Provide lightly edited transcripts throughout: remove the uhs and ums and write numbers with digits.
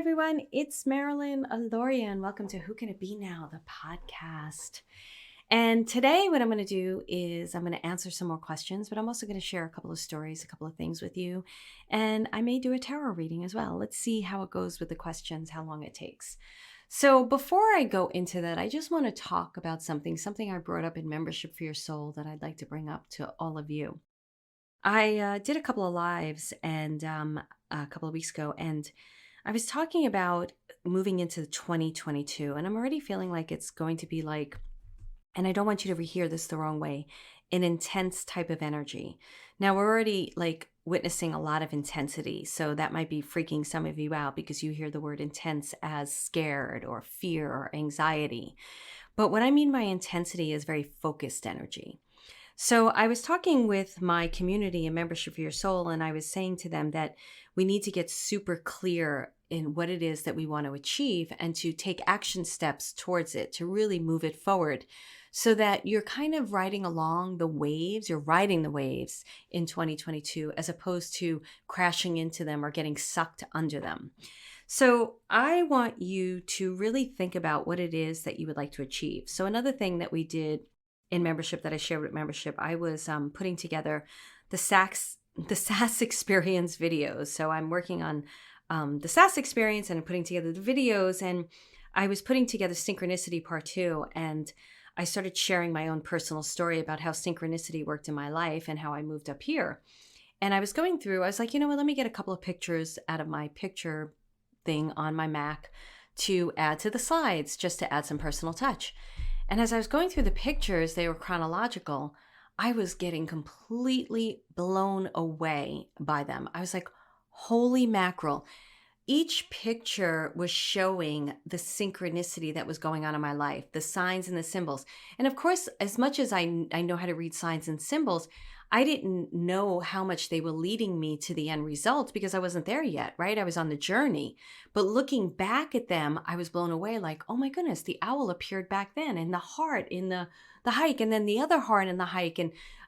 everyone, it's Marilyn, Alauria, and welcome to Who Can It Be Now, the podcast. And today what I'm going to do is I'm going to answer some more questions, but I'm also going to share a couple of stories, a couple of things with you. And I may do a tarot reading as well. Let's see how it goes with the questions, how long it takes. So before I go into that, I just want to talk about something I brought up in Membership for Your Soul that I'd like to bring up to all of you. I did a couple of lives and a couple of weeks ago, and I was talking about moving into 2022, and I'm already feeling like it's going to be like, and I don't want you to rehear this the wrong way, an intense type of energy. Now, we're already like witnessing a lot of intensity, so that might be freaking some of you out because you hear the word intense as scared or fear or anxiety. But what I mean by intensity is very focused energy. So I was talking with my community and Membership for Your Soul, and I was saying to them that we need to get super clear in what it is that we want to achieve and to take action steps towards it, to really move it forward so that you're kind of riding along the waves, you're riding the waves in 2022 as opposed to crashing into them or getting sucked under them. So I want you to really think about what it is that you would like to achieve. So another thing that we did in Membership that I shared with Membership, I was putting together the SAS experience videos. So I'm working on the SAS experience and putting together the videos, and I was putting together Synchronicity Part 2, and I started sharing my own personal story about how synchronicity worked in my life and how I moved up here. And I was going through, I was like, you know what, let me get a couple of pictures out of my picture thing on my Mac to add to the slides, just to add some personal touch. And as I was going through the pictures, they were chronological. I was getting completely blown away by them. I was like, holy mackerel. Each picture was showing the synchronicity that was going on in my life, the signs and the symbols. And of course, as much as I know how to read signs and symbols, I didn't know how much they were leading me to the end result because I wasn't there yet, right? I was on the journey. But looking back at them, I was blown away like, oh my goodness, the owl appeared back then, and the heart in the hike, and then the other heart in the hike.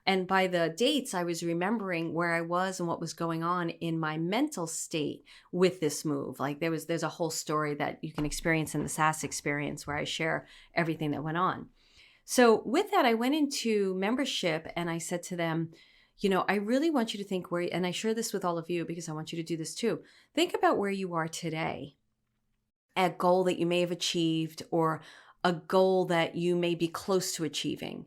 And by the dates, I was remembering where I was and what was going on in my mental state with this move. Like there's a whole story that you can experience in the SAS experience where I share everything that went on. So with that, I went into Membership and I said to them, you know, I really want you to think where, and I share this with all of you because I want you to do this too. Think about where you are today, a goal that you may have achieved or a goal that you may be close to achieving.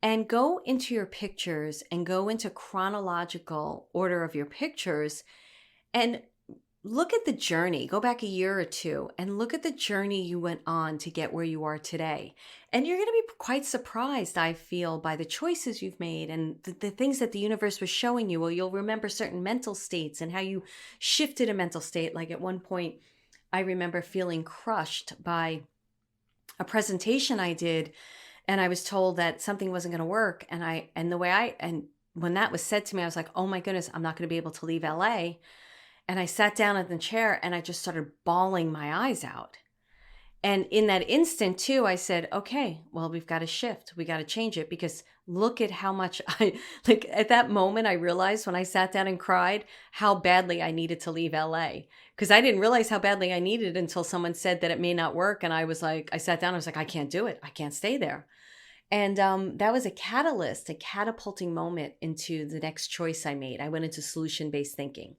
And go into your pictures and go into chronological order of your pictures and look at the journey. Go back a year or two and look at the journey you went on to get where you are today. And you're going to be quite surprised, I feel, by the choices you've made and the things that the universe was showing you. Well, you'll remember certain mental states and how you shifted a mental state. Like at one point, I remember feeling crushed by a presentation I did, and I was told that something wasn't going to work. And when that was said to me, I was like, oh my goodness, I'm not going to be able to leave LA. And I sat down in the chair and I just started bawling my eyes out. And in that instant too, I said, okay, well, we've got to shift. We got to change it because look at how much like at that moment, I realized when I sat down and cried, how badly I needed to leave LA. Because I didn't realize how badly I needed it until someone said that it may not work. And I sat down, I was like, I can't do it. I can't stay there. And that was a catalyst, a catapulting moment into the next choice I made. I went into solution-based thinking.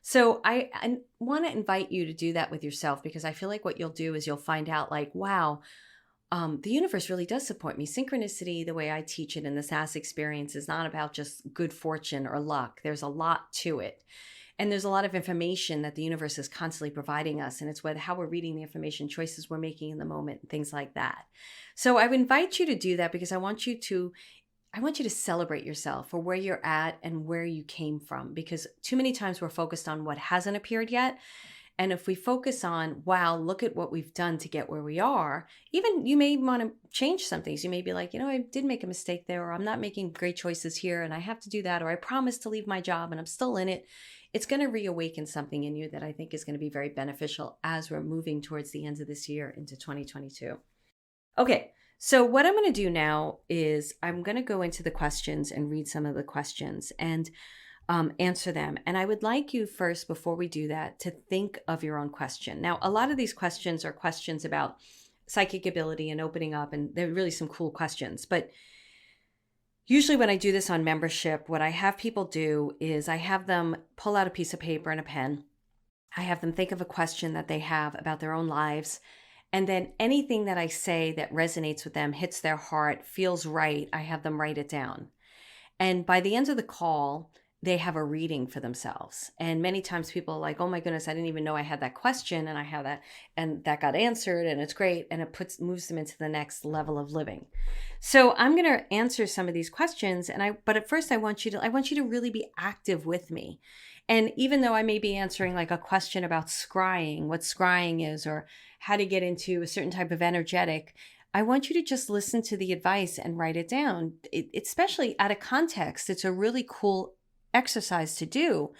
So I want to invite you to do that with yourself because I feel like what you'll do is you'll find out like, wow, the universe really does support me. Synchronicity, the way I teach it in the SAS experience, is not about just good fortune or luck. There's a lot to it. And there's a lot of information that the universe is constantly providing us. And it's how we're reading the information, choices we're making in the moment, things like that. So I would invite you to do that because I want you to celebrate yourself for where you're at and where you came from, because too many times we're focused on what hasn't appeared yet. And if we focus on, wow, look at what we've done to get where we are, even you may want to change some things. You may be like, you know, I did make a mistake there, or I'm not making great choices here and I have to do that, or I promised to leave my job and I'm still in it. It's going to reawaken something in you that I think is going to be very beneficial as we're moving towards the end of this year into 2022. Okay. So what I'm going to do now is I'm going to go into the questions and read some of the questions. And answer them. And I would like you first, before we do that, to think of your own question. Now, a lot of these questions are questions about psychic ability and opening up, and they're really some cool questions. But usually when I do this on membership, what I have people do is I have them pull out a piece of paper and a pen. I have them think of a question that they have about their own lives. And then anything that I say that resonates with them, hits their heart, feels right, I have them write it down. And by the end of the call, they have a reading for themselves. And many times people are like, oh my goodness, I didn't even know I had that question, and I have that, and that got answered, and it's great. And it moves them into the next level of living. So I'm going to answer some of these questions. But at first I want you to really be active with me. And even though I may be answering like a question about scrying, what scrying is, or how to get into a certain type of energetic, I want you to just listen to the advice and write it down. Especially out of context, it's a really cool exercise to do,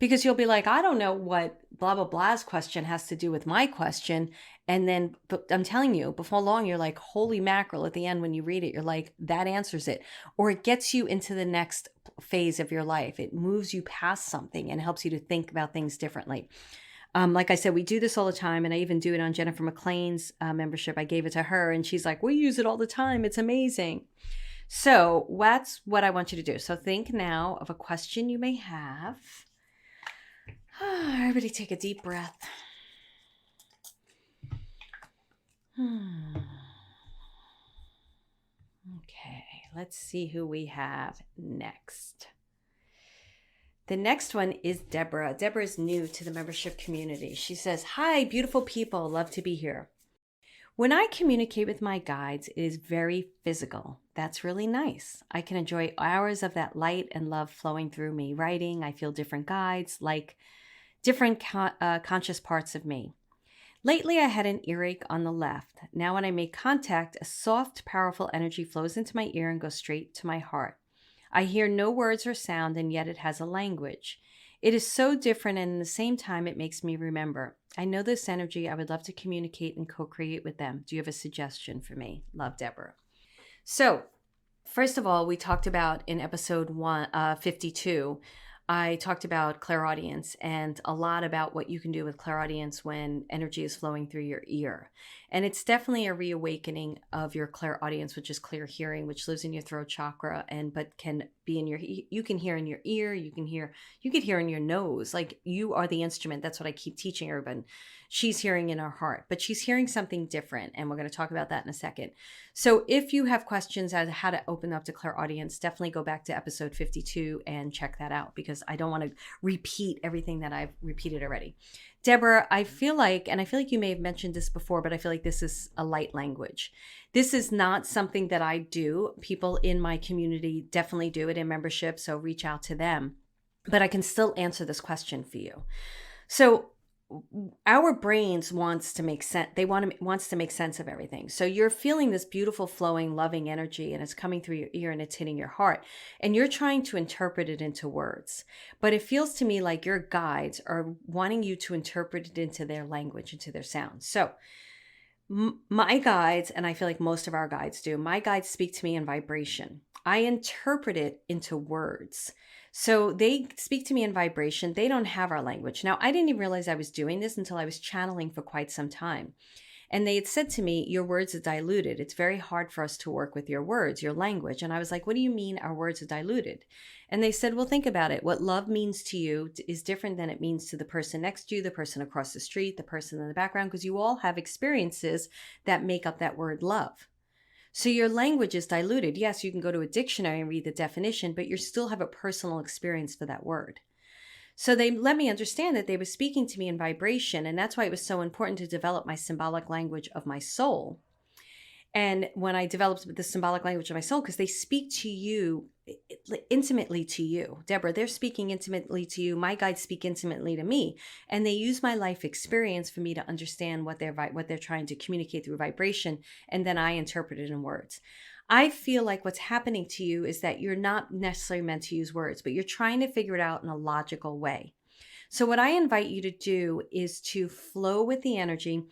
because you'll be like, I don't know what blah, blah, blah's question has to do with my question. And then, but I'm telling you, before long, you're like, holy mackerel, at the end, when you read it, you're like, that answers it. Or it gets you into the next phase of your life. It moves you past something and helps you to think about things differently. Like I said, we do this all the time, and I even do it on Jennifer McLean's membership. I gave it to her, and she's like, we use it all the time. It's amazing. So that's what I want you to do. So think now of a question you may have. Everybody take a deep breath. Okay, let's see who we have next. The next one is Deborah. Deborah is new to the membership community. She says, hi, beautiful people. Love to be here. When I communicate with my guides, it is very physical. That's really nice. I can enjoy hours of that light and love flowing through me. Writing, I feel different guides, like different conscious parts of me. Lately, I had an earache on the left. Now when I make contact, a soft, powerful energy flows into my ear and goes straight to my heart. I hear no words or sound, and yet it has a language. It is so different, and at the same time, it makes me remember. I know this energy. I would love to communicate and co-create with them. Do you have a suggestion for me? Love, Deborah. So, first of all, we talked about in episode 52, I talked about clairaudience and a lot about what you can do with clairaudience when energy is flowing through your ear. And it's definitely a reawakening of your clairaudience, which is clear hearing, which lives in your throat chakra, but can be in you can hear in your ear, you can hear in your nose. Like, you are the instrument. That's what I keep teaching everybody. She's hearing in her heart, but she's hearing something different. And we're going to talk about that in a second. So if you have questions as to how to open up to clairaudience, definitely go back to episode 52 and check that out, because I don't want to repeat everything that I've repeated already. Deborah, I feel like you may have mentioned this before, but I feel like this is a light language. This is not something that I do. People in my community definitely do it in membership, so reach out to them. But I can still answer this question for you. So our brains wants to make sense. Wants to make sense of everything. So you're feeling this beautiful, flowing, loving energy, and it's coming through your ear and it's hitting your heart, and you're trying to interpret it into words. But it feels to me like your guides are wanting you to interpret it into their language, into their sound. So my guides, and I feel like most of our guides do, my guides speak to me in vibration. I interpret it into words. So they speak to me in vibration. They don't have our language. Now, I didn't even realize I was doing this until I was channeling for quite some time. And they had said to me, your words are diluted. It's very hard for us to work with your words, your language. And I was like, what do you mean our words are diluted? And they said, well, think about it. What love means to you is different than it means to the person next to you, the person across the street, the person in the background, because you all have experiences that make up that word love. So your language is diluted. Yes, you can go to a dictionary and read the definition, but you still have a personal experience for that word. So they let me understand that they were speaking to me in vibration, and that's why it was so important to develop my symbolic language of my soul. And when I developed the symbolic language of my soul, because they speak to you intimately to you. Deborah, they're speaking intimately to you. My guides speak intimately to me. And they use my life experience for me to understand what they're trying to communicate through vibration. And then I interpret it in words. I feel like what's happening to you is that you're not necessarily meant to use words, but you're trying to figure it out in a logical way. So what I invite you to do is to flow with the energy.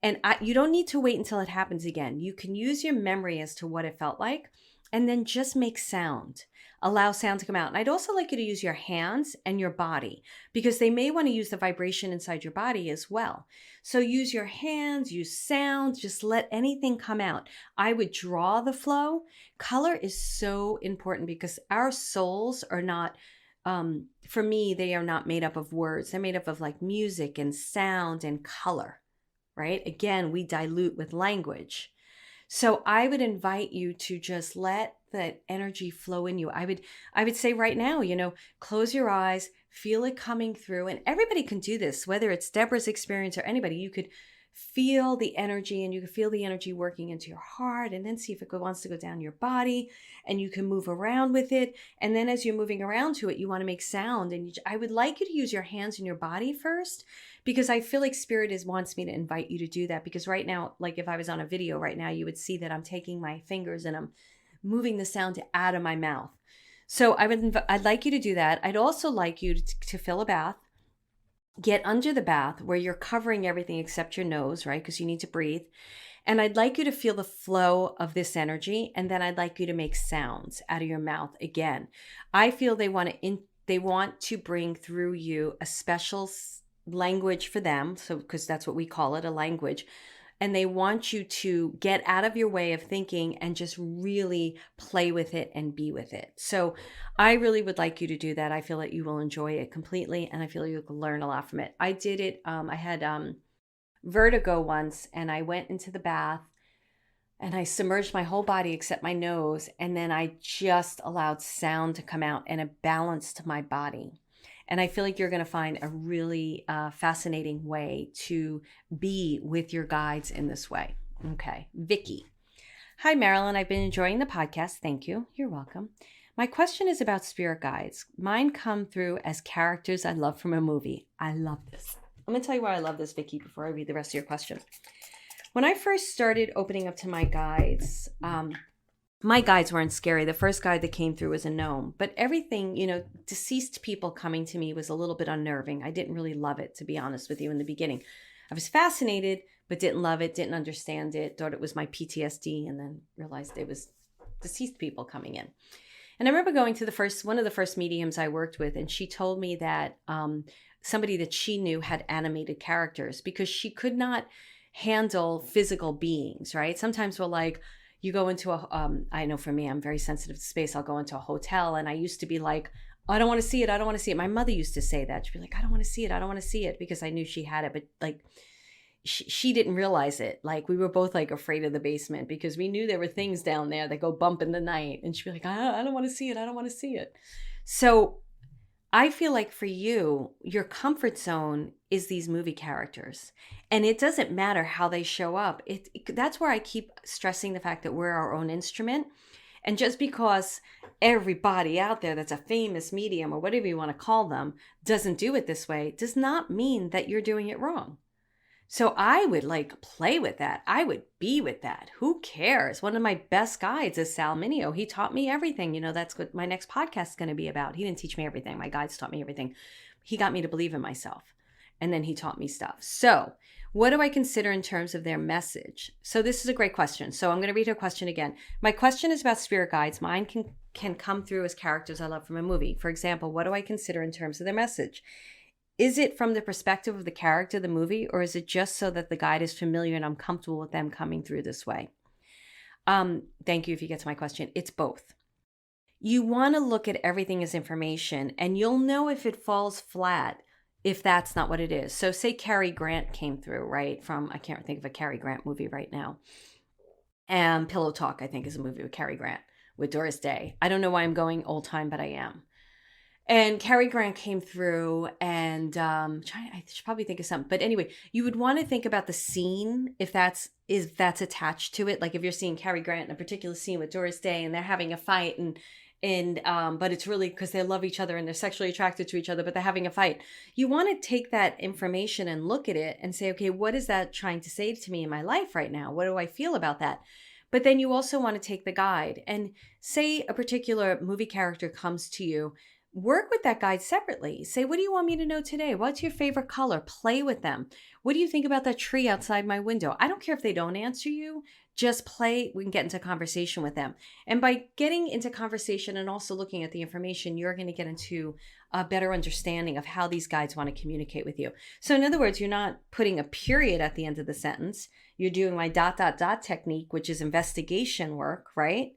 And you don't need to wait until it happens again. You can use your memory as to what it felt like. and then just make sound. Allow sound to come out. And I'd also like you to use your hands and your body, because they may want to use the vibration inside your body as well. So use your hands, use sound, just let anything come out. I would draw the flow. Color is so important because our souls are not, for me, they are not made up of words. They're made up of like music and sound and color, right? Again, we dilute with language. So I would invite you to just let that energy flow in you. I would say right now, close your eyes, feel it coming through. And everybody can do this, whether it's Deborah's experience or anybody. You could feel the energy, and you can feel the energy working into your heart, and then see if it wants to go down your body, and you can move around with it. And then as you're moving around to it, you want to make sound. And I would like you to use your hands and your body first, because I feel like Spirit wants me to invite you to do that. Because right now, like if I was on a video right now, you would see that I'm taking my fingers and I'm moving the sound out of my mouth. So I'd like you to do that. I'd also like you to fill a bath. Get under the bath where you're covering everything except your nose, right? Because you need to breathe. And I'd like you to feel the flow of this energy. And then I'd like you to make sounds out of your mouth again. I feel they want to bring through you a special language for them. So, because that's what we call it, a language. And they want you to get out of your way of thinking and just really play with it and be with it. So I really would like you to do that. I feel that you will enjoy it completely, and I feel you will learn a lot from it. I did it. I had vertigo once, and I went into the bath and I submerged my whole body except my nose. And then I just allowed sound to come out, and it balanced my body. And I feel like you're going to find a really fascinating way to be with your guides in this way. Okay. Vicky. Hi, Marilyn. I've been enjoying the podcast. Thank you. You're welcome. My question is about spirit guides. Mine come through as characters I love from a movie. I love this. I'm going to tell you why I love this, Vicky, before I read the rest of your question. When I first started opening up to my guides, my guides weren't scary. The first guide that came through was a gnome. But everything, deceased people coming to me was a little bit unnerving. I didn't really love it, to be honest with you, in the beginning. I was fascinated, but didn't love it, didn't understand it, thought it was my PTSD, and then realized it was deceased people coming in. And I remember going to one of the first mediums I worked with, and she told me that somebody that she knew had animated characters because she could not handle physical beings, right? Sometimes we're like, you go into I know for me, I'm very sensitive to space. I'll go into a hotel, and I used to be like, I don't want to see it. I don't want to see it. My mother used to say that. She'd be like, I don't want to see it. I don't want to see it, because I knew she had it. But like, she didn't realize it. Like, we were both like afraid of the basement because we knew there were things down there that go bump in the night. And she'd be like, I don't want to see it. I don't want to see it. So I feel like for you, your comfort zone is these movie characters. And it doesn't matter how they show up. That's where I keep stressing the fact that we're our own instrument. And just because everybody out there that's a famous medium or whatever you want to call them doesn't do it this way, does not mean that you're doing it wrong. So I would like play with that. I would be with that. Who cares? One of my best guides is Sal Mineo. He taught me everything. That's what my next podcast is going to be about. He didn't teach me everything. My guides taught me everything. He got me to believe in myself. And then he taught me stuff. So what do I consider in terms of their message? So this is a great question. So I'm going to read her question again. My question is about spirit guides. Mine can come through as characters I love from a movie. For example, what do I consider in terms of their message? Is it from the perspective of the character of the movie, or is it just so that the guide is familiar and I'm comfortable with them coming through this way? Thank you if you get to my question. It's both. You want to look at everything as information, and you'll know if it falls flat if that's not what it is. So say Cary Grant came through, right? I can't think of a Cary Grant movie right now. Pillow Talk, I think, is a movie with Cary Grant, with Doris Day. I don't know why I'm going old time, but I am. And Cary Grant came through, and I should probably think of something. But anyway, you would want to think about the scene if that's attached to it. Like if you're seeing Cary Grant in a particular scene with Doris Day, and they're having a fight, but it's really because they love each other and they're sexually attracted to each other, but they're having a fight. You want to take that information and look at it and say, okay, what is that trying to say to me in my life right now? What do I feel about that? But then you also want to take the guide and say a particular movie character comes to you. work with that guide separately. Say, what do you want me to know today? What's your favorite color? Play with them. What do you think about that tree outside my window? I don't care if they don't answer you. Just play. We can get into conversation with them. And by getting into conversation and also looking at the information, you're going to get into a better understanding of how these guides want to communicate with you. So in other words, you're not putting a period at the end of the sentence. You're doing my ... technique, which is investigation work, right?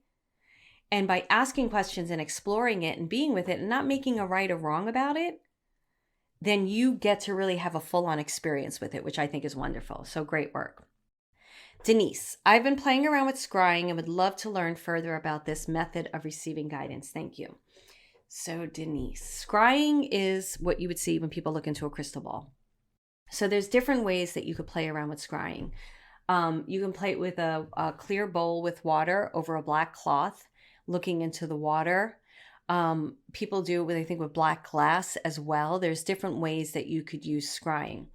And by asking questions and exploring it and being with it and not making a right or wrong about it, then you get to really have a full-on experience with it, which I think is wonderful. So great work. Denise, I've been playing around with scrying and would love to learn further about this method of receiving guidance. Thank you. So Denise, scrying is what you would see when people look into a crystal ball. So there's different ways that you could play around with scrying. You can play it with a clear bowl with water over a black cloth, looking into the water. People do it with, I think, with black glass as well. There's different ways that you could use scrying.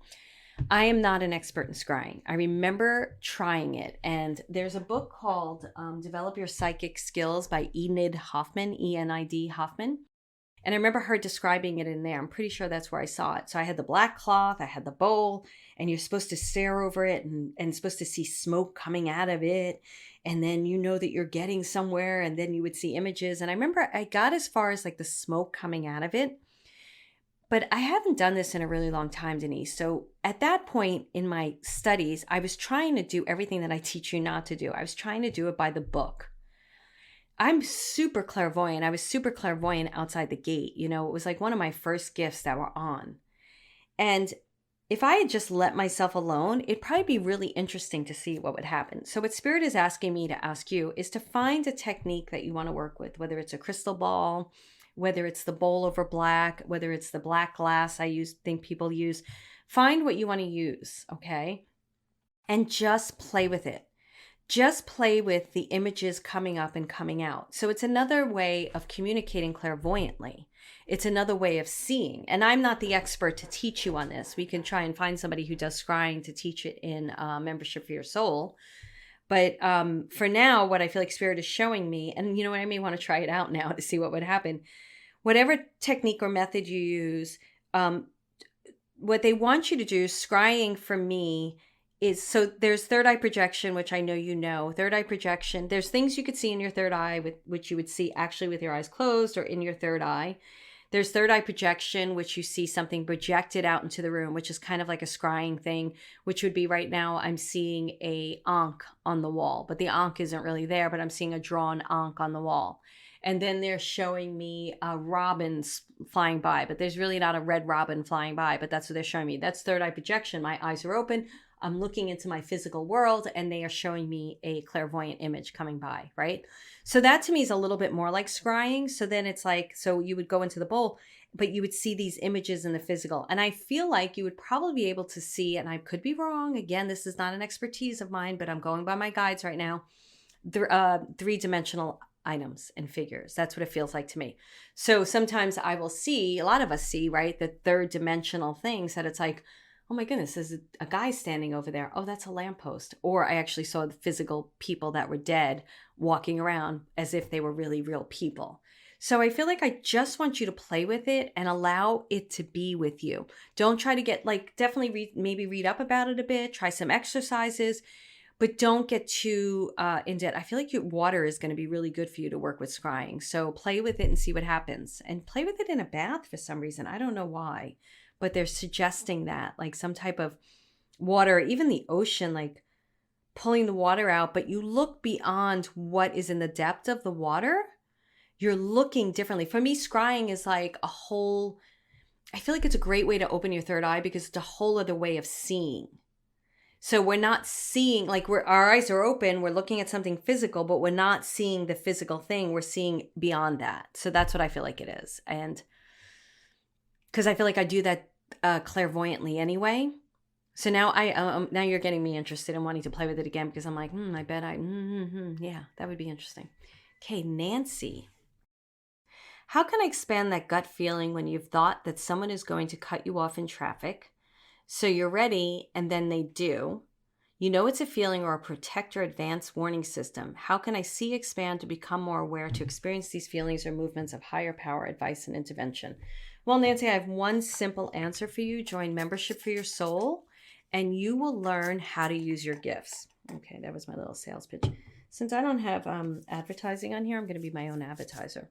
I am not an expert in scrying. I remember trying it, and there's a book called Develop Your Psychic Skills by Enid Hoffman, E-N-I-D Hoffman. And I remember her describing it in there. I'm pretty sure that's where I saw it. So I had the black cloth, I had the bowl, and you're supposed to stare over it and supposed to see smoke coming out of it. And then you know that you're getting somewhere, and then you would see images. And I remember I got as far as like the smoke coming out of it. But I haven't done this in a really long time, Denise. So at that point in my studies, I was trying to do everything that I teach you not to do. I was trying to do it by the book. I'm super clairvoyant. I was super clairvoyant outside the gate. You know, it was like one of my first gifts that were on. And if I had just let myself alone, it'd probably be really interesting to see what would happen. So what Spirit is asking me to ask you is to find a technique that you want to work with, whether it's a crystal ball, whether it's the bowl over black, whether it's the black glass think people use. Find what you want to use, okay? And just play with it. Just play with the images coming up and coming out. So it's another way of communicating clairvoyantly. It's another way of seeing. And I'm not the expert to teach you on this. We can try and find somebody who does scrying to teach it in Membership for Your Soul. But for now, what I feel like Spirit is showing me, and you know what, I may want to try it out now to see what would happen. Whatever technique or method you use, what they want you to do, scrying for me, is, so there's third eye projection, which I know you know. Third eye projection, there's things you could see in your third eye, which you would see actually with your eyes closed or in your third eye. There's third eye projection, which you see something projected out into the room, which is kind of like a scrying thing, which would be right now I'm seeing a ankh on the wall, but the ankh isn't really there, but I'm seeing a drawn ankh on the wall. And then they're showing me robins flying by, but there's really not a red robin flying by, but that's what they're showing me. That's third eye projection. My eyes are open. I'm looking into my physical world, and they are showing me a clairvoyant image coming by, right? So that to me is a little bit more like scrying. So then it's like, so you would go into the bowl, but you would see these images in the physical. And I feel like you would probably be able to see, and I could be wrong. Again, this is not an expertise of mine, but I'm going by my guides right now. Three-dimensional items and figures. That's what it feels like to me. So sometimes I will see, a lot of us see, right, the third dimensional things that it's like, oh my goodness, there's a guy standing over there. Oh, that's a lamppost. Or I actually saw the physical people that were dead walking around as if they were really real people. So I feel like I just want you to play with it and allow it to be with you. Don't try to get, like, definitely maybe read up about it a bit, try some exercises, but don't get too in debt. I feel like your water is going to be really good for you to work with scrying. So play with it and see what happens. And play with it in a bath for some reason. I don't know why, but they're suggesting that, like some type of water, even the ocean, like pulling the water out, but you look beyond what is in the depth of the water. You're looking differently. For me, scrying is like a whole, I feel like it's a great way to open your third eye because it's a whole other way of seeing. So we're not seeing, like our eyes are open, we're looking at something physical, but we're not seeing the physical thing. We're seeing beyond that. So that's what I feel like it is. And because I feel like I do that clairvoyantly anyway. So now now you're getting me interested in wanting to play with it again because I'm like, I bet yeah, that would be interesting. Okay, Nancy. How can I expand that gut feeling when you've thought that someone is going to cut you off in traffic? So you're ready, and then they do. You know it's a feeling or a protect or advanced warning system. How can I see, expand to become more aware to experience these feelings or movements of higher power, advice, and intervention? Well, Nancy, I have one simple answer for you. Join Membership for Your Soul, and you will learn how to use your gifts. Okay, that was my little sales pitch. Since I don't have advertising on here, I'm going to be my own advertiser.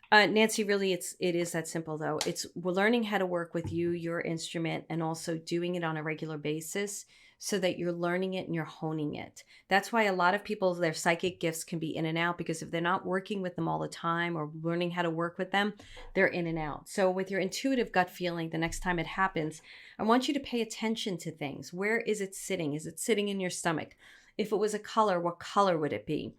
Nancy, really, it is that simple, though. We're learning how to work with you, your instrument, and also doing it on a regular basis so that you're learning it and you're honing it. That's why a lot of people, their psychic gifts can be in and out, because if they're not working with them all the time or learning how to work with them, they're in and out. So with your intuitive gut feeling, the next time it happens, I want you to pay attention to things. Where is it sitting? Is it sitting in your stomach? If it was a color, what color would it be?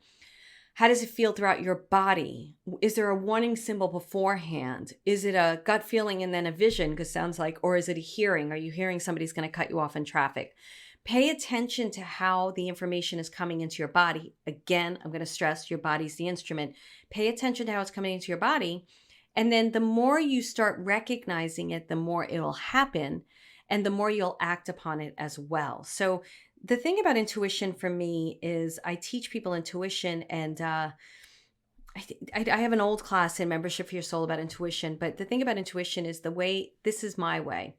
How does it feel throughout your body? Is there a warning symbol beforehand? Is it a gut feeling and then a vision? Because sounds like, or is it a hearing? Are you hearing somebody's going to cut you off in traffic? Pay attention to how the information is coming into your body. Again, I'm going to stress your body's the instrument. Pay attention to how it's coming into your body. And then the more you start recognizing it, the more it'll happen and the more you'll act upon it as well. So the thing about intuition for me is I teach people intuition, and I have an old class in Membership for Your Soul about intuition. But the thing about intuition is this is my way.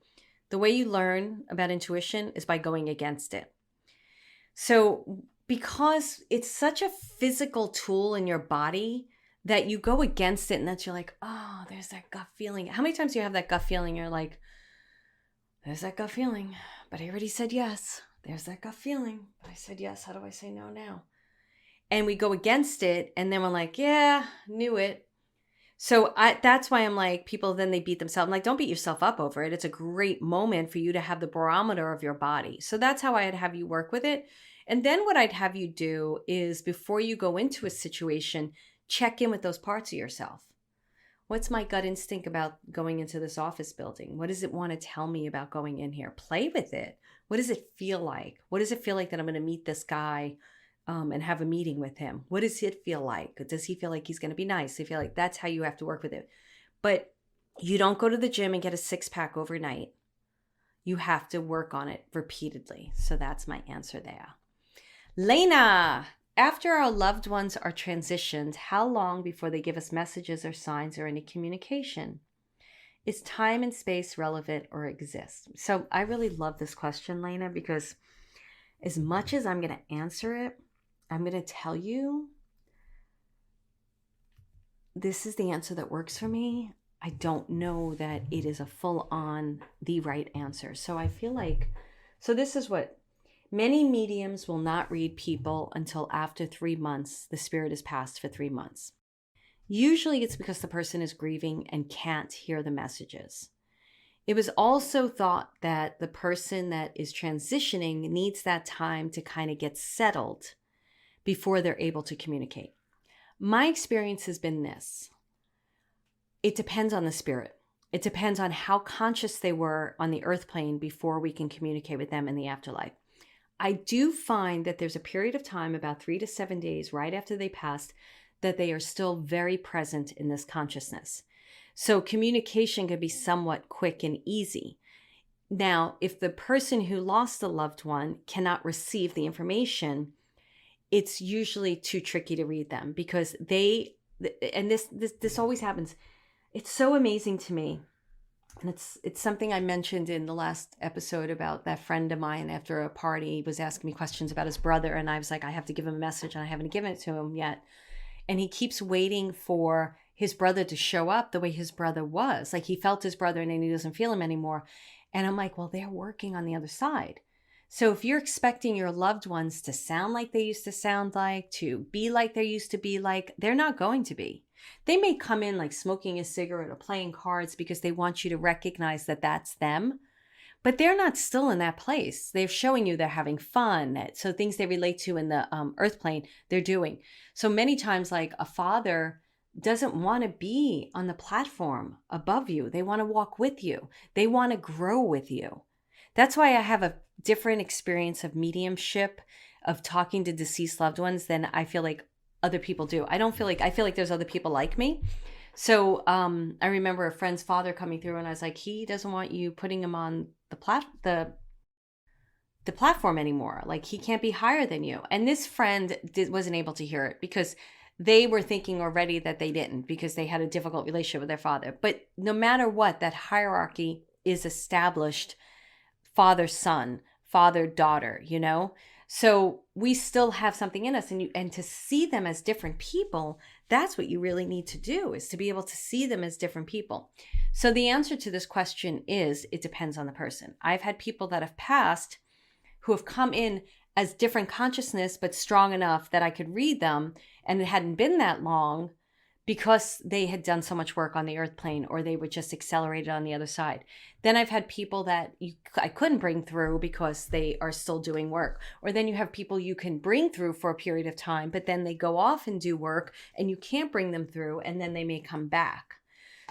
The way you learn about intuition is by going against it. So because it's such a physical tool in your body that you go against it, and that you're like, oh, there's that gut feeling. How many times do you have that gut feeling? You're like, there's that gut feeling, but I already said yes. There's that gut feeling. I said yes. How do I say no now? And we go against it. And then we're like, yeah, knew it. So that's why I'm like, people, then they beat themselves. I'm like, don't beat yourself up over it. It's a great moment for you to have the barometer of your body. So that's how I'd have you work with it. And then what I'd have you do is, before you go into a situation, check in with those parts of yourself. What's my gut instinct about going into this office building? What does it want to tell me about going in here? Play with it. What does it feel like? What does it feel like that I'm going to meet this guy and have a meeting with him? What does it feel like? Does he feel like he's going to be nice? I feel like that's how you have to work with it. But you don't go to the gym and get a six-pack overnight. You have to work on it repeatedly. So that's my answer there. Lena, after our loved ones are transitioned, how long before they give us messages or signs or any communication? Is time and space relevant or exist? So I really love this question, Lena, because as much as I'm going to answer it, I'm going to tell you this is the answer that works for me. I don't know that it is a full-on the right answer. So I feel like, so this is what many mediums will not read people until after 3 months. The spirit is passed for 3 months. Usually it's because the person is grieving and can't hear the messages. It was also thought that the person that is transitioning needs that time to kind of get settled before they're able to communicate. My experience has been this. It depends on the spirit. It depends on how conscious they were on the earth plane before we can communicate with them in the afterlife. I do find that there's a period of time, about 3 to 7 days right after they passed, that they are still very present in this consciousness. So communication can be somewhat quick and easy. Now, if the person who lost a loved one cannot receive the information, it's usually too tricky to read them, because and this always happens. It's so amazing to me. And it's something I mentioned in the last episode about that friend of mine after a party was asking me questions about his brother. And I was like, I have to give him a message and I haven't given it to him yet. And he keeps waiting for his brother to show up the way his brother was. Like, he felt his brother and then he doesn't feel him anymore. And I'm like, well, they're working on the other side. So if you're expecting your loved ones to sound like they used to sound like, to be like they used to be like, they're not going to be. They may come in like smoking a cigarette or playing cards because they want you to recognize that that's them. But they're not still in that place. They're showing you they're having fun. So things they relate to in the earth plane, they're doing. So many times, like, a father doesn't want to be on the platform above you. They want to walk with you. They want to grow with you. That's why I have a different experience of mediumship, of talking to deceased loved ones, than I feel like other people do. I feel like there's other people like me. So I remember a friend's father coming through and I was like, he doesn't want you putting him on the the platform anymore. Like, he can't be higher than you. And this friend wasn't able to hear it because they were thinking already that they didn't, because they had a difficult relationship with their father. But no matter what, that hierarchy is established: father, son, father, daughter, you know? So we still have something in us, and to see them as different people, that's what you really need to do, is to be able to see them as different people. So the answer to this question is, it depends on the person. I've had people that have passed who have come in as different consciousness, but strong enough that I could read them, and it hadn't been that long, because they had done so much work on the earth plane, or they were just accelerated on the other side. Then I've had people that I couldn't bring through because they are still doing work. Or then you have people you can bring through for a period of time, but then they go off and do work and you can't bring them through, and then they may come back.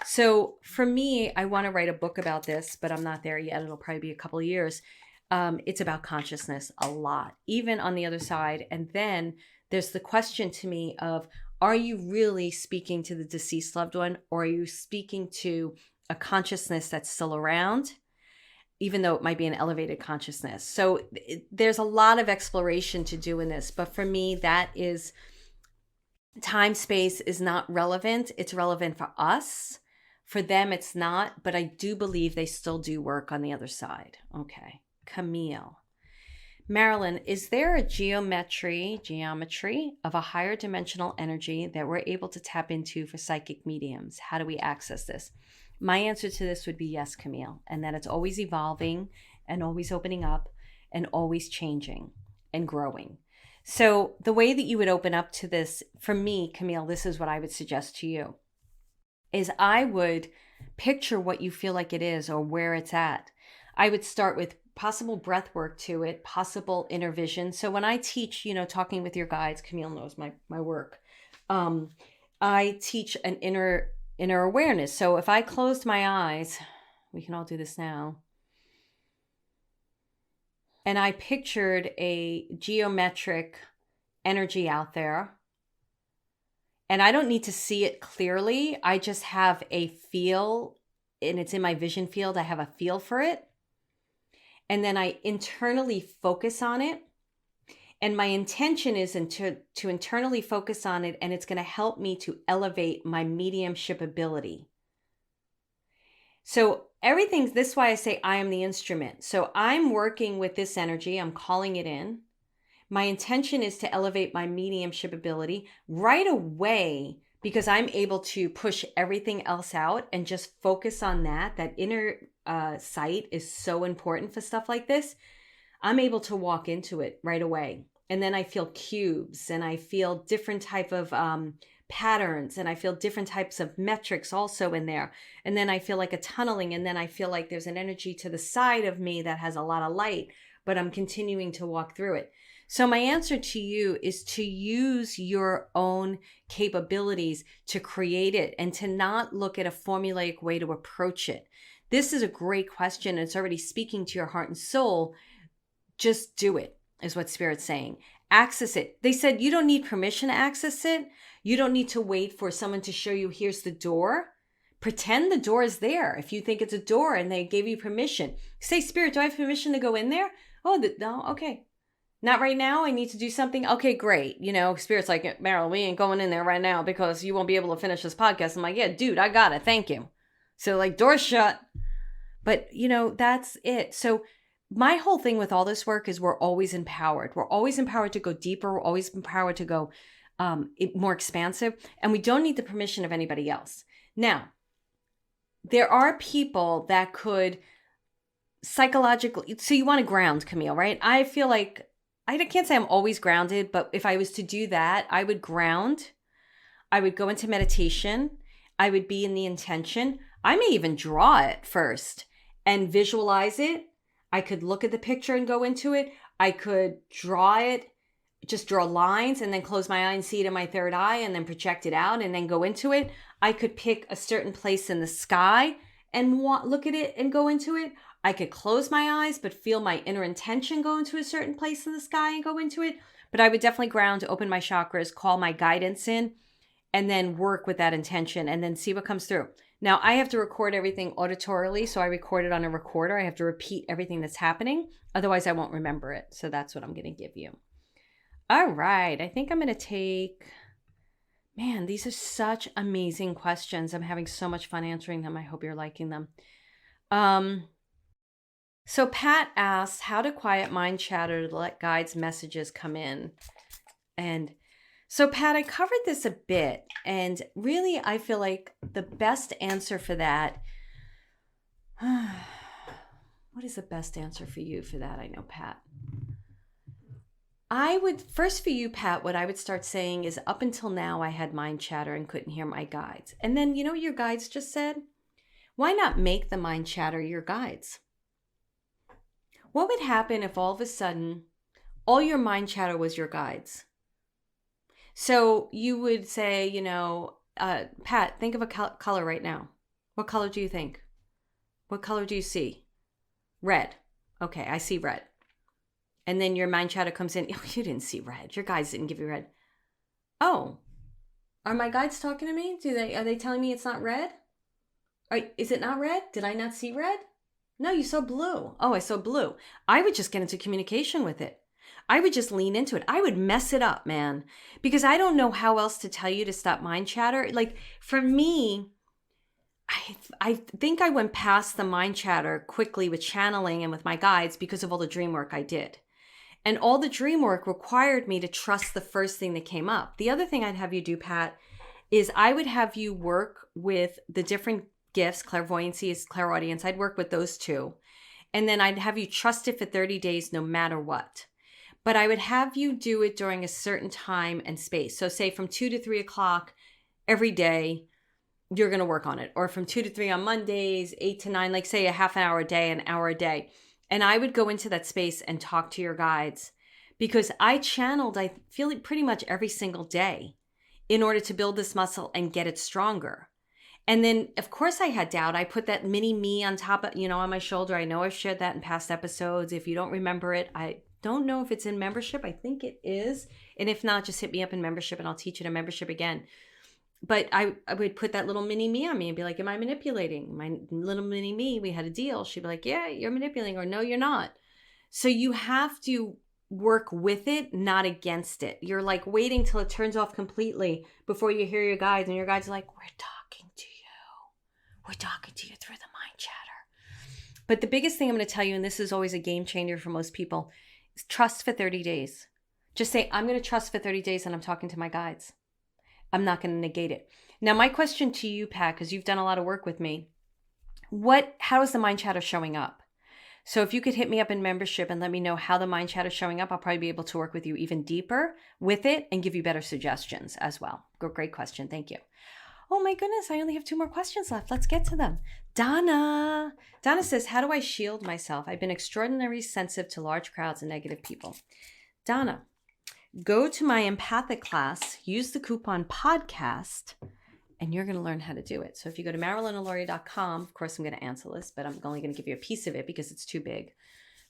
So for me, I want to write a book about this, but I'm not there yet. It'll probably be a couple of years. It's about consciousness a lot, even on the other side. And then there's the question to me of, are you really speaking to the deceased loved one, or are you speaking to a consciousness that's still around, even though it might be an elevated consciousness? So there's a lot of exploration to do in this. But for me, that is, time space is not relevant. It's relevant for us. For them, it's not. But I do believe they still do work on the other side. Okay. Camille. Marilyn, is there a geometry of a higher dimensional energy that we're able to tap into for psychic mediums? How do we access this? My answer to this would be yes, Camille, and that it's always evolving and always opening up and always changing and growing. So the way that you would open up to this, for me, Camille, this is what I would suggest to you, is I would picture what you feel like it is or where it's at. I would start with possible breath work to it, possible inner vision. So when I teach, talking with your guides, Camille knows my work. I teach an inner awareness. So if I closed my eyes, we can all do this now, and I pictured a geometric energy out there, and I don't need to see it clearly. I just have a feel, and it's in my vision field. I have a feel for it. And then I internally focus on it. And my intention is to internally focus on it, and it's going to help me to elevate my mediumship ability. So everything's this, why I say I am the instrument. So I'm working with this energy. I'm calling it in. My intention is to elevate my mediumship ability right away, because I'm able to push everything else out and just focus on that. That inner sight is so important for stuff like this. I'm able to walk into it right away. And then I feel cubes, and I feel different type of patterns, and I feel different types of metrics also in there. And then I feel like a tunneling, and then I feel like there's an energy to the side of me that has a lot of light, but I'm continuing to walk through it. So my answer to you is to use your own capabilities to create it, and to not look at a formulaic way to approach it. This is a great question. It's already speaking to your heart and soul. Just do it, is what Spirit's saying. Access it. They said you don't need permission to access it. You don't need to wait for someone to show you, here's the door. Pretend the door is there. If you think it's a door and they gave you permission, say, Spirit, do I have permission to go in there? Oh, no, okay. Not right now. I need to do something. Okay, great. Spirit's like, Marilyn, we ain't going in there right now because you won't be able to finish this podcast. I'm like, yeah, dude, I got it. Thank you. So door's shut. But, that's it. So my whole thing with all this work is we're always empowered. We're always empowered to go deeper. We're always empowered to go more expansive. And we don't need the permission of anybody else. Now, there are people that could psychologically, so you want to ground, Camille, right? I feel like, I can't say I'm always grounded, but if I was to do that, I would ground. I would go into meditation. I would be in the intention. I may even draw it first and visualize it. I could look at the picture and go into it. I could draw it, just draw lines, and then close my eye and see it in my third eye, and then project it out and then go into it. I could pick a certain place in the sky and look at it and go into it. I could close my eyes, but feel my inner intention go into a certain place in the sky and go into it. But I would definitely ground, open my chakras, call my guidance in, and then work with that intention, and then see what comes through. Now, I have to record everything auditorily, so I record it on a recorder. I have to repeat everything that's happening. Otherwise, I won't remember it. So that's what I'm going to give you. All right. I think I'm going to take... Man, these are such amazing questions. I'm having so much fun answering them. I hope you're liking them. So Pat asks, how to quiet mind chatter to let guides' messages come in. And so Pat, I covered this a bit, and really I feel like the best answer for that, what is the best answer for you for that? I know, Pat. I would, first for you, Pat, what I would start saying is up until now, I had mind chatter and couldn't hear my guides. And then, you know what your guides just said? Why not make the mind chatter your guides? What would happen if all of a sudden, all your mind chatter was your guides? So you would say, Pat, think of a color right now. What color do you think? What color do you see? Red. Okay, I see red. And then your mind chatter comes in. Oh, you didn't see red. Your guides didn't give you red. Oh, are my guides talking to me? Are they telling me it's not red? Is it not red? Did I not see red? No, you saw blue. Oh, I saw blue. I would just get into communication with it. I would just lean into it. I would mess it up, man, because I don't know how else to tell you to stop mind chatter. Like for me, I think I went past the mind chatter quickly with channeling and with my guides because of all the dream work I did. And all the dream work required me to trust the first thing that came up. The other thing I'd have you do, Pat, is I would have you work with the different gifts. Clairvoyancy is clairaudience. I'd work with those two. And then I'd have you trust it for 30 days no matter what. But I would have you do it during a certain time and space. So say from 2 to 3 o'clock every day, you're going to work on it. Or from 2 to 3 on Mondays, 8 to 9, like say a half an hour a day, an hour a day. And I would go into that space and talk to your guides because I channeled, I feel it pretty much every single day in order to build this muscle and get it stronger. And then, of course, I had doubt. I put that mini me on top of, on my shoulder. I know I've shared that in past episodes. If you don't remember it, I don't know if it's in membership. I think it is. And if not, just hit me up in membership and I'll teach it in membership again. But I would put that little mini me on me and be like, am I manipulating? My little mini me, we had a deal. She'd be like, yeah, you're manipulating, or no, you're not. So you have to work with it, not against it. You're like waiting till it turns off completely before you hear your guides. And your guides are like, we're talking to you. We're talking to you through the mind chatter. But the biggest thing I'm going to tell you, and this is always a game changer for most people, is trust for 30 days. Just say, I'm going to trust for 30 days and I'm talking to my guides. I'm not going to negate it. Now, my question to you, Pat, because you've done a lot of work with me, how is the mind chatter showing up? So if you could hit me up in membership and let me know how the mind chatter is showing up, I'll probably be able to work with you even deeper with it and give you better suggestions as well. Great question. Thank you. Oh my goodness, I only have 2 more questions left. Let's get to them. Donna says, how do I shield myself? I've been extraordinarily sensitive to large crowds and negative people. Donna, go to my empathic class, use the coupon podcast, and you're going to learn how to do it. So if you go to MarilynAlauria.com, of course I'm going to answer this, but I'm only going to give you a piece of it because it's too big.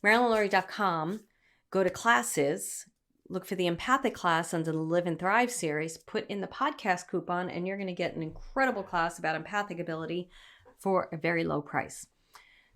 MarilynAlauria.com, go to classes, look for the empathic class under the Live and Thrive series, put in the podcast coupon, and you're going to get an incredible class about empathic ability for a very low price.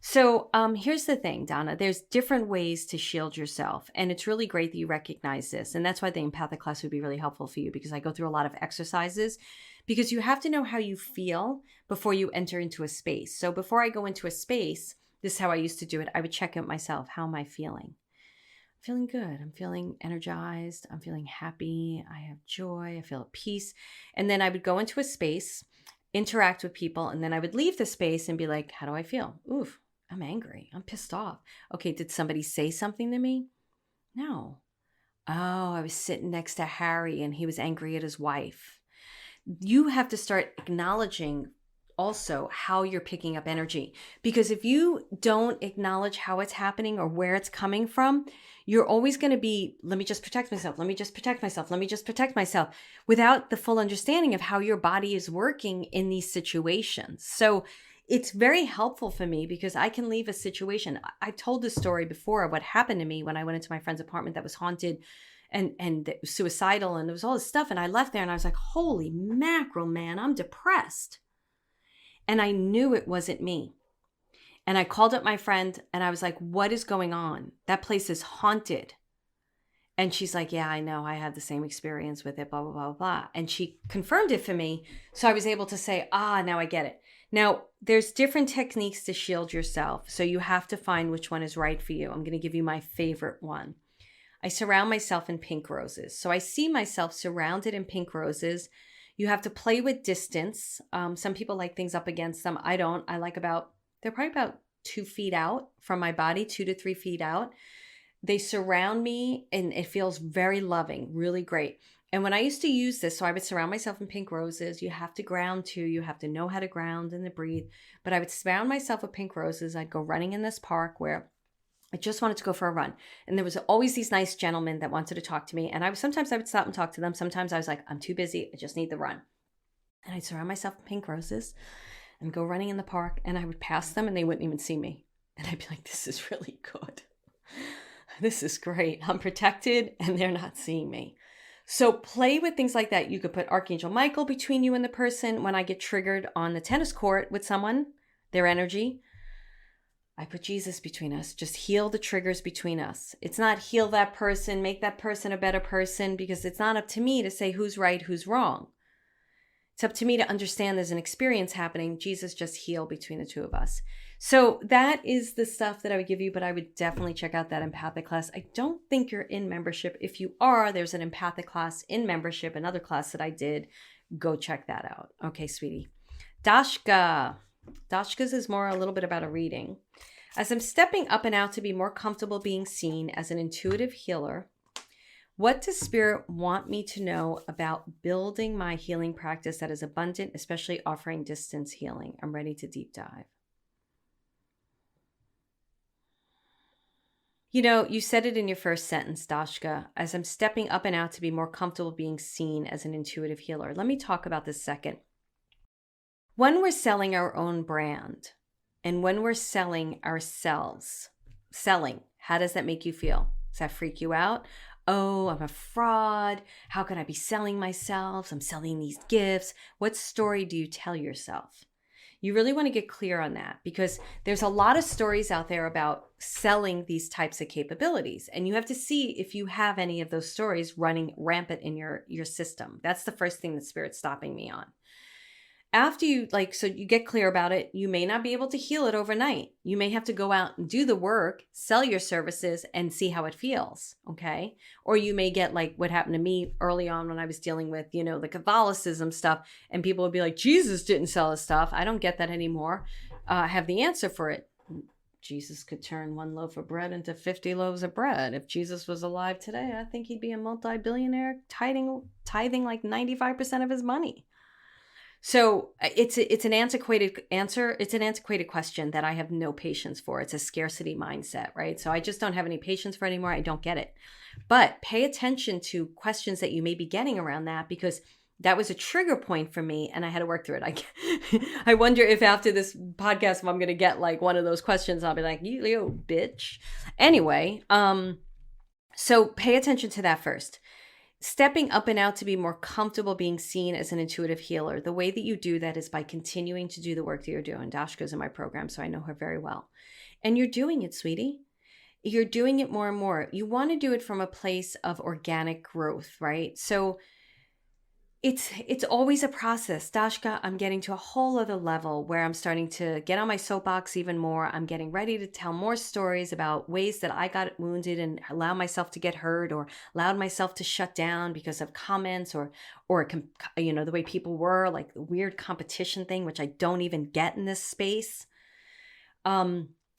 So here's the thing, Donna, there's different ways to shield yourself. And it's really great that you recognize this. And that's why the empathic class would be really helpful for you, because I go through a lot of exercises, because you have to know how you feel before you enter into a space. So before I go into a space, this is how I used to do it. I would check out myself. How am I feeling? I'm feeling good. I'm feeling energized. I'm feeling happy. I have joy. I feel at peace. And then I would go into a space, interact with people, and then I would leave the space and be like, how do I feel? Oof. I'm angry. I'm pissed off. Okay, did somebody say something to me? No. Oh, I was sitting next to Harry and he was angry at his wife. You have to start acknowledging also how you're picking up energy. Because if you don't acknowledge how it's happening or where it's coming from, you're always going to be, let me just protect myself. Let me just protect myself. Let me just protect myself, without the full understanding of how your body is working in these situations. So it's very helpful for me because I can leave a situation. I told this story before, what happened to me when I went into my friend's apartment that was haunted and suicidal, and there was all this stuff. And I left there and I was like, holy mackerel, man, I'm depressed. And I knew it wasn't me. And I called up my friend and I was like, what is going on? That place is haunted. And she's like, yeah, I know. I had the same experience with it, blah, blah, blah, blah. And she confirmed it for me. So I was able to say, now I get it. Now, there's different techniques to shield yourself. So you have to find which one is right for you. I'm going to give you my favorite one. I surround myself in pink roses. So I see myself surrounded in pink roses. You have to play with distance. Some people like things up against them. I don't. They're probably about 2 feet out from my body, 2 to 3 feet out. They surround me and it feels very loving, really great. And when I used to use this, so I would surround myself in pink roses. You have to ground too. You have to know how to ground and to breathe. But I would surround myself with pink roses. I'd go running in this park where I just wanted to go for a run. And there was always these nice gentlemen that wanted to talk to me. And sometimes I would stop and talk to them. Sometimes I was like, I'm too busy. I just need the run. And I'd surround myself with pink roses and go running in the park. And I would pass them and they wouldn't even see me. And I'd be like, this is really good. This is great. I'm protected and they're not seeing me. So play with things like that. You could put Archangel Michael between you and the person. When I get triggered on the tennis court with someone, their energy, I put Jesus between us. Just heal the triggers between us. It's not heal that person, make that person a better person, because it's not up to me to say who's right, who's wrong. It's up to me to understand there's an experience happening. Jesus, just heal between the two of us. So that is the stuff that I would give you, but I would definitely check out that empathic class. I don't think you're in membership. If you are, there's an empathic class in membership, another class that I did. Go check that out. Okay, sweetie. Dashka. Dashka's is more a little bit about a reading. As I'm stepping up and out to be more comfortable being seen as an intuitive healer, what does Spirit want me to know about building my healing practice that is abundant, especially offering distance healing? I'm ready to deep dive. You know, you said it in your first sentence, Dashka, as I'm stepping up and out to be more comfortable being seen as an intuitive healer. Let me talk about this second. When we're selling our own brand and when we're selling ourselves, how does that make you feel? Does that freak you out? Oh, I'm a fraud. How can I be selling myself? I'm selling these gifts. What story do you tell yourself? You really want to get clear on that because there's a lot of stories out there about selling these types of capabilities. And you have to see if you have any of those stories running rampant in your system. That's the first thing that Spirit's stopping me on. After you so you get clear about it, you may not be able to heal it overnight. You may have to go out and do the work, sell your services and see how it feels. Okay. Or you may get like what happened to me early on when I was dealing with, the Catholicism stuff and people would be like, Jesus didn't sell his stuff. I don't get that anymore. I have the answer for it. Jesus could turn 1 loaf of bread into 50 loaves of bread. If Jesus was alive today, I think he'd be a multi-billionaire tithing like 95% of his money. So it's an antiquated answer. It's an antiquated question that I have no patience for. It's a scarcity mindset, right? So I just don't have any patience for it anymore. I don't get it. But pay attention to questions that you may be getting around that because that was a trigger point for me and I had to work through it. I wonder if after this podcast, if I'm going to get like one of those questions, I'll be like, you bitch. Anyway, so pay attention to that first. Stepping up and out to be more comfortable being seen as an intuitive healer. The way that you do that is by continuing to do the work that you're doing. Dashka's in my program, so I know her very well. And you're doing it, sweetie. You're doing it more and more. You want to do it from a place of organic growth, right? So it's always a process. Dashka, I'm getting to a whole other level where I'm starting to get on my soapbox even more. I'm getting ready to tell more stories about ways that I got wounded and allowed myself to get hurt or allowed myself to shut down because of comments or the way people were, like the weird competition thing, which I don't even get in this space.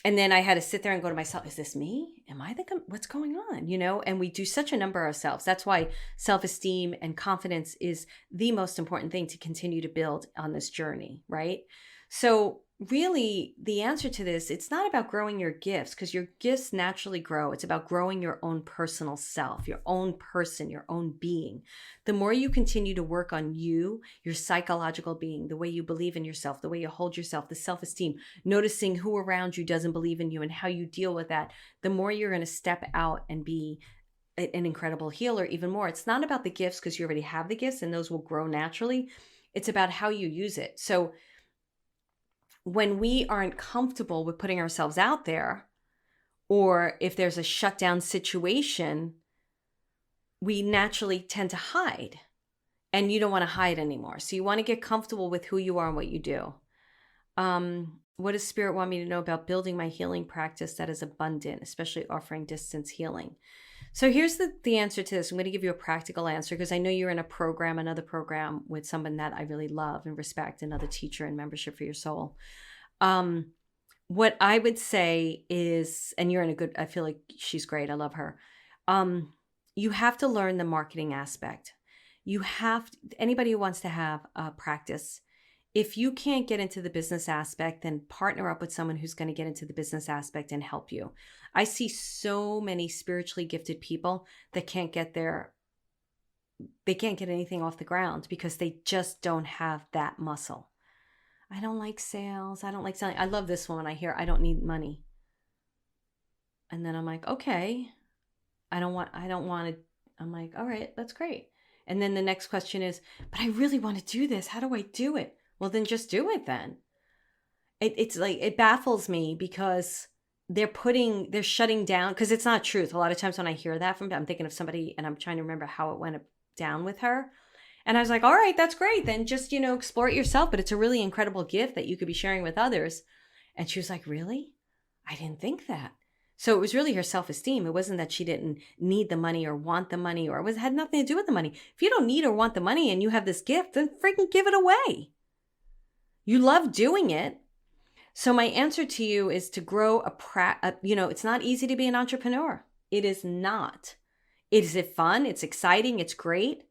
And then I had to sit there and go to myself, is this me? Am I what's going on? And we do such a number ourselves. That's why self-esteem and confidence is the most important thing to continue to build on this journey, right? So really the answer to this, it's not about growing your gifts because your gifts naturally grow. It's about growing your own personal self, your own person, your own being. The more you continue to work on you, your psychological being, the way you believe in yourself, the way you hold yourself, the self-esteem, noticing who around you doesn't believe in you and how you deal with that, the more you're going to step out and be an incredible healer even more. It's not about the gifts because you already have the gifts and those will grow naturally. It's about how you use it. So when we aren't comfortable with putting ourselves out there, or if there's a shutdown situation, we naturally tend to hide. And you don't want to hide anymore. So you want to get comfortable with who you are and what you do. What does Spirit want me to know about building my healing practice that is abundant, especially offering distance healing? So here's the answer to this. I'm going to give you a practical answer because I know you're in another program with someone that I really love and respect, another teacher and membership for your soul. What I would say is, and you're in a good, I feel like she's great. I love her. You have to learn the marketing aspect. Anybody who wants to have a practice, if you can't get into the business aspect, then partner up with someone who's going to get into the business aspect and help you. I see so many spiritually gifted people that can't get anything off the ground because they just don't have that muscle. I don't like sales. I don't like selling. I love this one when I hear I don't need money. And then I'm like, okay, I don't want to, I'm like, all right, that's great. And then the next question is, but I really want to do this. How do I do it? Well, then just do it then. It's like, it baffles me because they're shutting down, because it's not truth. A lot of times when I hear that I'm thinking of somebody and I'm trying to remember how it went down with her. And I was like, all right, that's great. Then just, explore it yourself. But it's a really incredible gift that you could be sharing with others. And she was like, really? I didn't think that. So it was really her self-esteem. It wasn't that she didn't need the money or want the money, or it had nothing to do with the money. If you don't need or want the money and you have this gift, then freaking give it away. You love doing it. So my answer to you is to grow it's not easy to be an entrepreneur. It is not. Is it fun? It's exciting. It's great.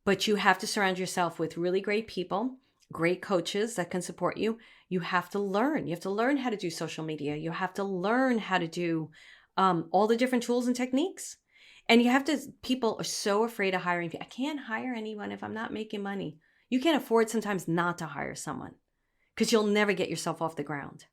But you have to surround yourself with really great people, great coaches that can support you. You have to learn. You have to learn how to do social media. You have to learn how to do all the different tools and techniques. And people are so afraid of hiring. I can't hire anyone if I'm not making money. You can't afford sometimes not to hire someone because you'll never get yourself off the ground.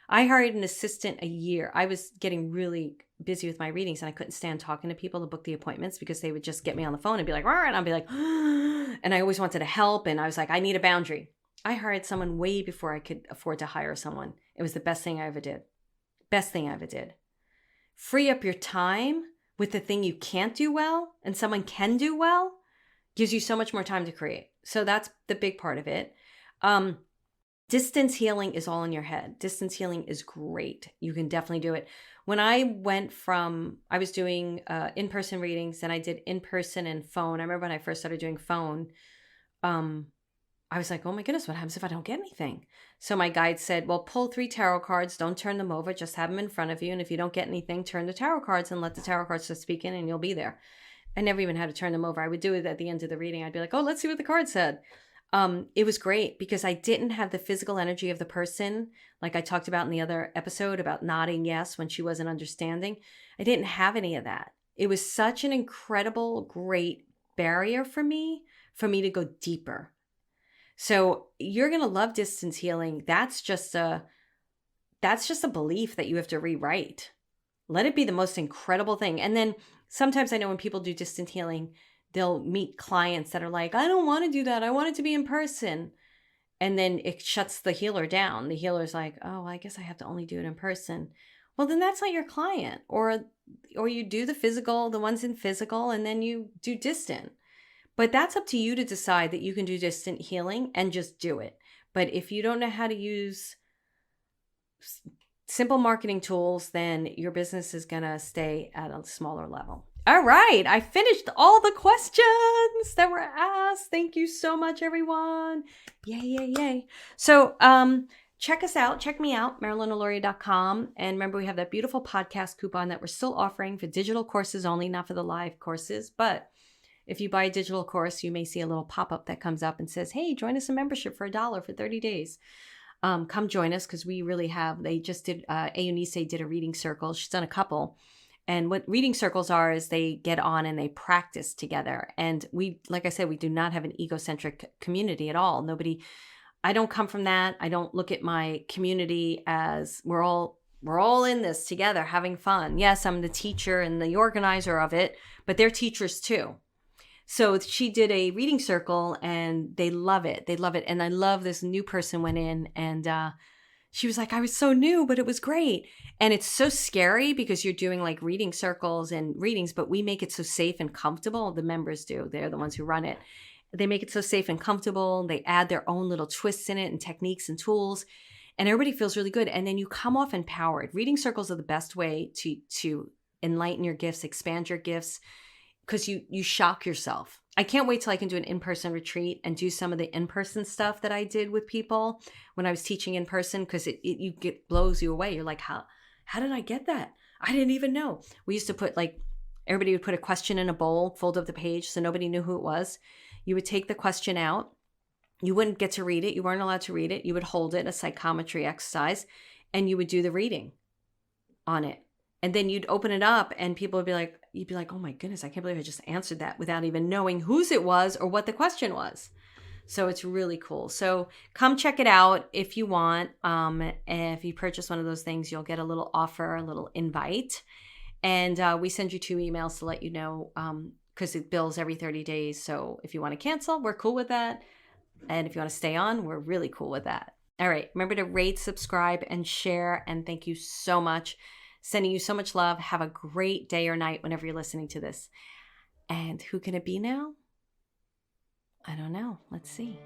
I hired an assistant a year. I was getting really busy with my readings and I couldn't stand talking to people to book the appointments because they would just get me on the phone and be like, and I'd be like, and I always wanted to help. And I was like, I need a boundary. I hired someone way before I could afford to hire someone. It was the best thing I ever did. Best thing I ever did. Free up your time with the thing you can't do well and someone can do well gives you so much more time to create. So that's the big part of it. Distance healing is all in your head. Distance healing is great. You can definitely do it. When I was doing in-person readings, and I did in-person and phone. I remember when I first started doing phone, I was like, oh my goodness, what happens if I don't get anything? So my guide said, well, pull 3 tarot cards. Don't turn them over. Just have them in front of you. And if you don't get anything, turn the tarot cards and let the tarot cards start speaking and you'll be there. I never even had to turn them over. I would do it at the end of the reading. I'd be like, oh, let's see what the card said. It was great because I didn't have the physical energy of the person. Like I talked about in the other episode about nodding yes when she wasn't understanding. I didn't have any of that. It was such an incredible, great barrier for me to go deeper. So you're going to love distance healing. That's just a belief that you have to rewrite. Let it be the most incredible thing. And then sometimes I know when people do distance healing, they'll meet clients that are like, I don't want to do that. I want it to be in person. And then it shuts the healer down. The healer's like, oh, I guess I have to only do it in person. Well, then that's not your client. Or you do the ones in physical, and then you do distant. But that's up to you to decide that you can do distant healing and just do it. But if you don't know how to use simple marketing tools, then your business is going to stay at a smaller level. All right. I finished all the questions that were asked. Thank you so much, everyone. Yay, yay, yay. So check us out. Check me out, MarilynAlauria.com. And remember, we have that beautiful podcast coupon that we're still offering for digital courses only, not for the live courses. But if you buy a digital course, you may see a little pop-up that comes up and says, hey, join us in membership for $1 for 30 days. Come join us because we really have, they just did, Eunice did a reading circle. She's done a couple. And what reading circles are is they get on and they practice together. And we, like I said, we do not have an egocentric community at all. I don't come from that. I don't look at my community as we're all in this together having fun. Yes, I'm the teacher and the organizer of it, but they're teachers too. So she did a reading circle and they love it. They love it. And I love this new person went in and she was like, I was so new, but it was great. And it's so scary because you're doing like reading circles and readings, but we make it so safe and comfortable. The members do. They're the ones who run it. They make it so safe and comfortable. They add their own little twists in it and techniques and tools. And everybody feels really good. And then you come off empowered. Reading circles are the best way to enlighten your gifts, expand your gifts, because you shock yourself. I can't wait till I can do an in-person retreat and do some of the in-person stuff that I did with people when I was teaching in person, because it blows you away. You're like, how did I get that? I didn't even know. We used to put everybody would put a question in a bowl, fold up the page so nobody knew who it was. You would take the question out. You wouldn't get to read it. You weren't allowed to read it. You would hold it, a psychometry exercise, and you would do the reading on it. And then you'd open it up and people would be like, you'd be like, oh my goodness, I can't believe I just answered that without even knowing whose it was or what the question was. So it's really cool. So come check it out if you want. If you purchase one of those things, you'll get a little offer, a little invite. And we send you 2 emails to let you know, because it bills every 30 days. So if you want to cancel, we're cool with that. And if you want to stay on, we're really cool with that. All right. Remember to rate, subscribe, and share. And thank you so much. Sending you so much love. Have a great day or night whenever you're listening to this. And who can it be now? I don't know. Let's see.